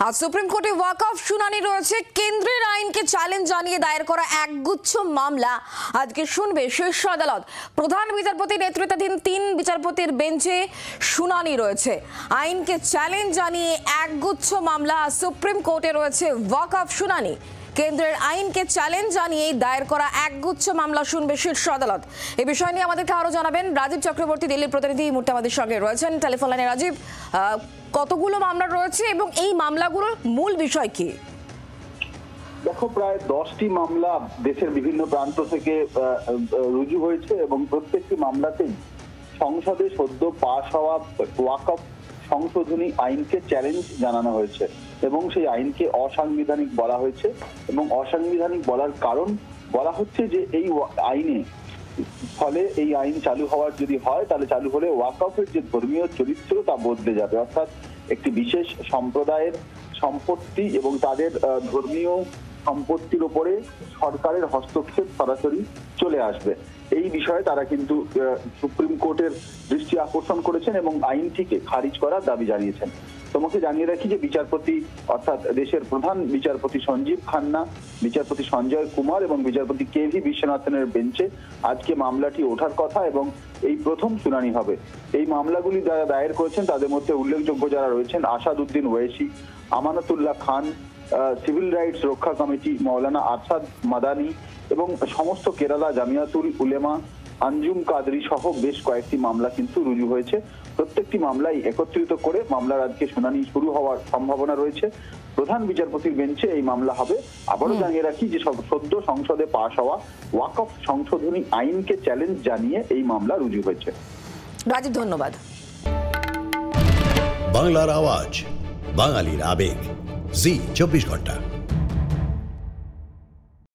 আজ সুপ্রিম কোর্টে ওয়াকফ শুনানি রয়েছে। কেন্দ্রের আইনকে চ্যালেঞ্জ জানিয়ে দায়ের করা একগুচ্ছ মামলা আজকে শুনবে শীর্ষ আদালত। প্রধান বিচারপতি নেতৃত্বাধীন 3 বিচারপতির বেঞ্চে শুনানি রয়েছে। আইনকে চ্যালেঞ্জ জানিয়ে একগুচ্ছ মামলা সুপ্রিম কোর্টে রয়েছে ওয়াকফ শুনানি। কেন্দ্রের আইনকে চ্যালেঞ্জ জানিয়ে দায়ের করা একগুচ্ছ মামলা শুনবে শীর্ষ আদালত। এই বিষয় নিয়ে আমাদেরকে আরো জানাবেন রাজীব চক্রবর্তী, দিল্লির প্রতিনিধি। এই মুহূর্তে আমাদের সঙ্গে রয়েছেন টেলিফোন লাইনে। রাজীব, কতগুলো মামলা রয়েছে এবং এই মামলাগুলোর মূল বিষয় কি? দেখো, প্রায় 10টি মামলা দেশের বিভিন্ন প্রান্ত থেকে রুজু হয়েছে এবং প্রত্যেকটি মামলাতেই সংসদে সদ্য পাশ হওয়া ওয়াকফ সংশোধনী আইনকে চ্যালেঞ্জ জানানো হয়েছে এবং সেই আইনকে অসাংবিধানিক বলা হয়েছে। এবং অসাংবিধানিক বলার কারণ বলা হচ্ছে যে এই আইনে ফলে এই আইন চালু হওয়ার যদি হয় তাহলে চালু হলে ওয়াকফের যে ধর্মীয় চরিত্র তা বদলে যাবে, অর্থাৎ একটি বিশেষ সম্প্রদায়ের সম্পত্তি এবং তাদের ধর্মীয় সম্পত্তির উপরে সরকারের হস্তক্ষেপ সরাসরি চলে আসবে। এই বিষয়ে তারা কিন্তু সুপ্রিম কোর্টের দৃষ্টি আকর্ষণ করেছেন এবং আইনটিকে খারিজ করার দাবি জানিয়েছেন। তোমাকে জানিয়ে রাখি যে বিচারপতি অর্থাৎ দেশের প্রধান বিচারপতি সঞ্জীব খান্না, বিচারপতি সঞ্জয় কুমার এবং বিচারপতি কেভি বিশ্বনাথনের বেঞ্চে আজকে মামলাটি ওঠার কথা এবং এই প্রথম শুনানি হবে। এই মামলাগুলি যারা দায়ের করেছেন তাদের মধ্যে উল্লেখযোগ্য যারা রয়েছেন আসাদ উদ্দিন ওয়েসি, আমানতুল্লাহ খান, সিভিল রাইটস রক্ষা কমিটি, মৌলানা আরশাদ মাদানি এবং সমস্ত কেরালা জামিয়াতুল উলেমা, আঞ্জুম কাদরি সহ বেশ কয়েকটি মামলা কিন্তু রুজু হয়েছে। প্রত্যেকটি মামলাই একত্রিত করে মামলার আজকে শুনানি শুরু হওয়ার সম্ভাবনা রয়েছে। প্রধান বিচারপতির বেঞ্চে এই মামলা হবে। আবারও জানিয়ে রাখি যে সদ্য সংসদে পাশ হওয়া ওয়াকফ সংশোধনী আইনকে চ্যালেঞ্জ জানিয়ে এই মামলা রুজু হয়েছে। রাজীব, ধন্যবাদ। বাংলার আওয়াজ, বাঙালির আবেগ, জি 24 ঘন্টা।